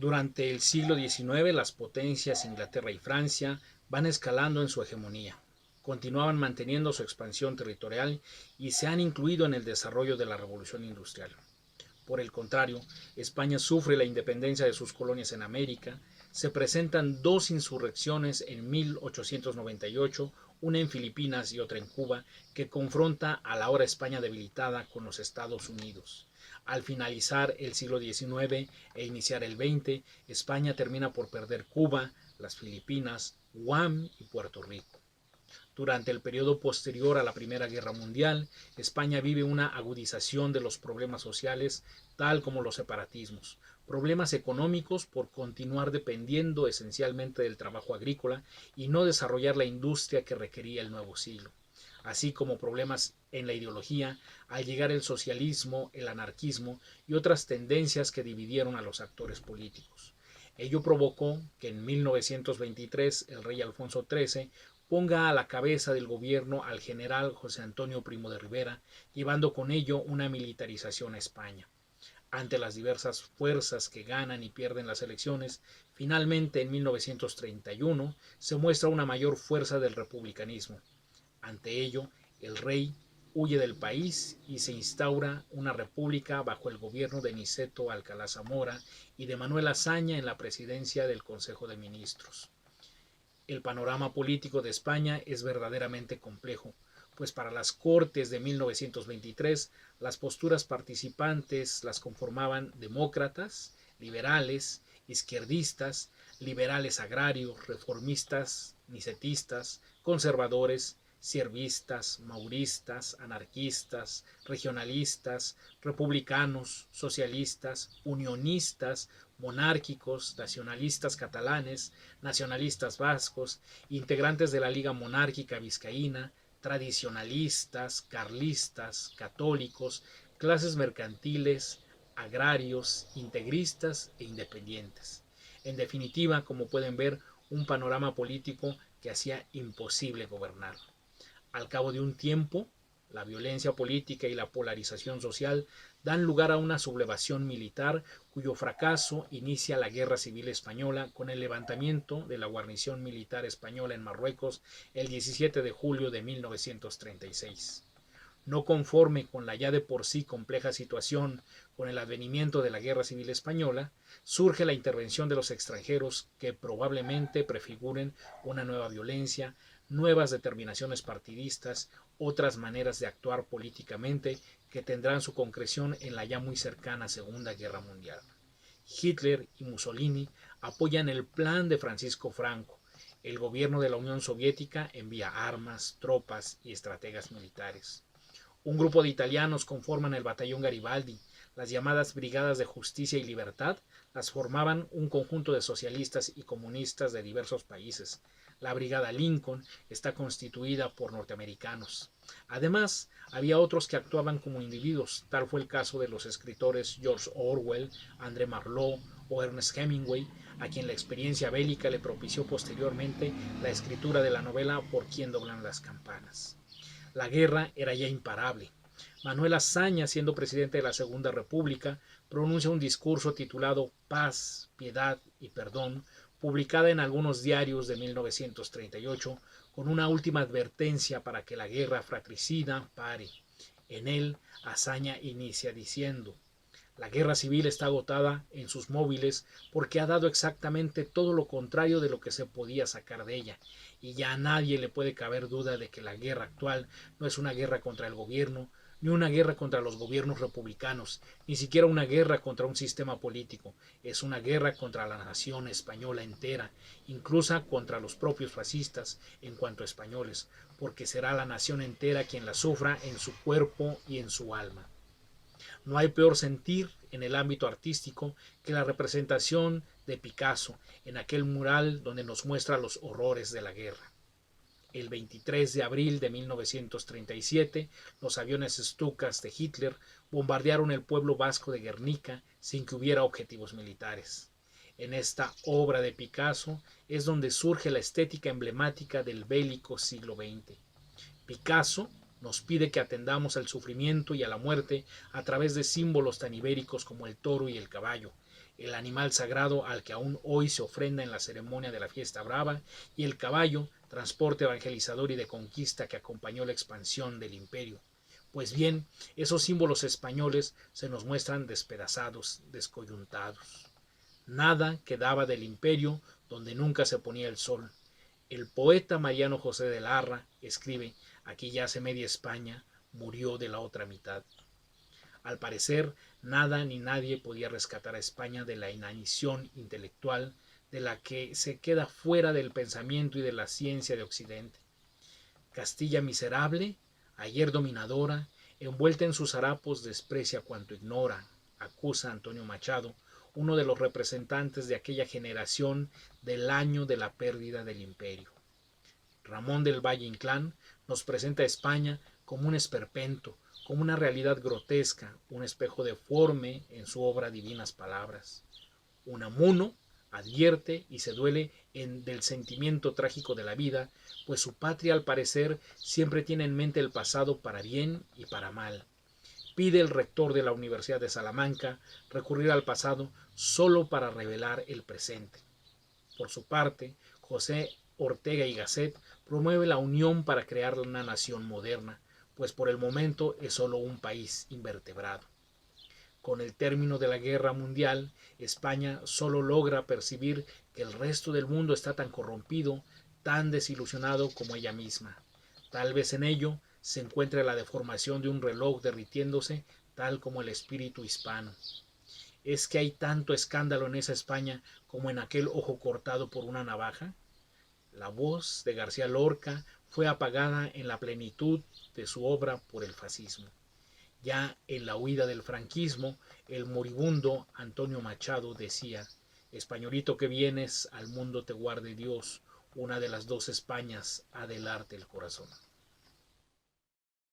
Durante el siglo XIX, las potencias Inglaterra y Francia van escalando en su hegemonía. Continuaban manteniendo su expansión territorial y se han incluido en el desarrollo de la Revolución Industrial. Por el contrario, España sufre la independencia de sus colonias en América, se presentan dos insurrecciones en 1898, una en Filipinas y otra en Cuba, que confronta a la ahora España debilitada con los Estados Unidos. Al finalizar el siglo XIX e iniciar el XX, España termina por perder Cuba, las Filipinas, Guam y Puerto Rico. Durante el periodo posterior a la Primera Guerra Mundial, España vive una agudización de los problemas sociales, tal como los separatismos, problemas económicos por continuar dependiendo esencialmente del trabajo agrícola y no desarrollar la industria que requería el nuevo siglo, así como problemas en la ideología al llegar el socialismo, el anarquismo y otras tendencias que dividieron a los actores políticos. Ello provocó que en 1923 el rey Alfonso XIII ponga a la cabeza del gobierno al general José Antonio Primo de Rivera, llevando con ello una militarización a España. Ante las diversas fuerzas que ganan y pierden las elecciones, finalmente en 1931 se muestra una mayor fuerza del republicanismo. Ante ello, el rey huye del país y se instaura una república bajo el gobierno de Niceto Alcalá Zamora y de Manuel Azaña en la presidencia del Consejo de Ministros. El panorama político de España es verdaderamente complejo, pues para las Cortes de 1923 las posturas participantes las conformaban demócratas, liberales, izquierdistas, liberales agrarios, reformistas, nicetistas, conservadores, siervistas, mauristas, anarquistas, regionalistas, republicanos, socialistas, unionistas, monárquicos, nacionalistas catalanes, nacionalistas vascos, integrantes de la Liga Monárquica Vizcaína, tradicionalistas, carlistas, católicos, clases mercantiles, agrarios, integristas e independientes. En definitiva, como pueden ver, un panorama político que hacía imposible gobernar. Al cabo de un tiempo, la violencia política y la polarización social dan lugar a una sublevación militar cuyo fracaso inicia la Guerra Civil Española con el levantamiento de la guarnición militar española en Marruecos el 17 de julio de 1936. No conforme con la ya de por sí compleja situación con el advenimiento de la Guerra Civil Española, surge la intervención de los extranjeros que probablemente prefiguren una nueva violencia, nuevas determinaciones partidistas, otras maneras de actuar políticamente que tendrán su concreción en la ya muy cercana Segunda Guerra Mundial. Hitler y Mussolini apoyan el plan de Francisco Franco. El gobierno de la Unión Soviética envía armas, tropas y estrategas militares. Un grupo de italianos conforman el batallón Garibaldi. Las llamadas Brigadas de Justicia y Libertad las formaban un conjunto de socialistas y comunistas de diversos países. La Brigada Lincoln está constituida por norteamericanos. Además, había otros que actuaban como individuos. Tal fue el caso de los escritores George Orwell, André Marlowe o Ernest Hemingway, a quien la experiencia bélica le propició posteriormente la escritura de la novela Por quién doblan las campanas. La guerra era ya imparable. Manuel Azaña, siendo presidente de la Segunda República, pronuncia un discurso titulado Paz, Piedad y Perdón, publicada en algunos diarios de 1938, con una última advertencia para que la guerra fratricida pare. En él, Azaña inicia diciendo: la guerra civil está agotada en sus móviles porque ha dado exactamente todo lo contrario de lo que se podía sacar de ella, y ya a nadie le puede caber duda de que la guerra actual no es una guerra contra el gobierno, ni una guerra contra los gobiernos republicanos, ni siquiera una guerra contra un sistema político, es una guerra contra la nación española entera, incluso contra los propios fascistas en cuanto a españoles, porque será la nación entera quien la sufra en su cuerpo y en su alma. No hay peor sentir en el ámbito artístico que la representación de Picasso en aquel mural donde nos muestra los horrores de la guerra. El 23 de abril de 1937, los aviones Stukas de Hitler bombardearon el pueblo vasco de Guernica sin que hubiera objetivos militares. En esta obra de Picasso es donde surge la estética emblemática del bélico siglo XX. Picasso nos pide que atendamos al sufrimiento y a la muerte a través de símbolos tan ibéricos como el toro y el caballo. el animal sagrado al que aún hoy se ofrenda en la ceremonia de la fiesta brava, y el caballo, transporte evangelizador y de conquista que acompañó la expansión del imperio. Pues bien, esos símbolos españoles se nos muestran despedazados, descoyuntados. Nada quedaba del imperio donde nunca se ponía el sol. El poeta Mariano José de Larra escribe: aquí yace media España, murió de la otra mitad. Al parecer, nada ni nadie podía rescatar a España de la inanición intelectual de la que se queda fuera del pensamiento y de la ciencia de Occidente. Castilla miserable, ayer dominadora, envuelta en sus harapos, desprecia cuanto ignora, acusa Antonio Machado, uno de los representantes de aquella generación del año de la pérdida del imperio. Ramón del Valle Inclán nos presenta a España como un esperpento, como una realidad grotesca, un espejo deforme en su obra Divinas Palabras. Unamuno advierte y se duele del sentimiento trágico de la vida, pues su patria al parecer siempre tiene en mente el pasado para bien y para mal. Pide el rector de la Universidad de Salamanca recurrir al pasado solo para revelar el presente. Por su parte, José Ortega y Gasset promueve la unión para crear una nación moderna, pues por el momento es solo un país invertebrado. Con el término de la Guerra Mundial, España solo logra percibir que el resto del mundo está tan corrompido, tan desilusionado como ella misma. Tal vez en ello se encuentre la deformación de un reloj derritiéndose, tal como el espíritu hispano. ¿Es que hay tanto escándalo en esa España como en aquel ojo cortado por una navaja? La voz de García Lorca fue apagada en la plenitud de su obra por el fascismo. Ya en la huida del franquismo, el moribundo Antonio Machado decía: españolito que vienes, al mundo te guarde Dios, una de las dos Españas ha de helarte el corazón.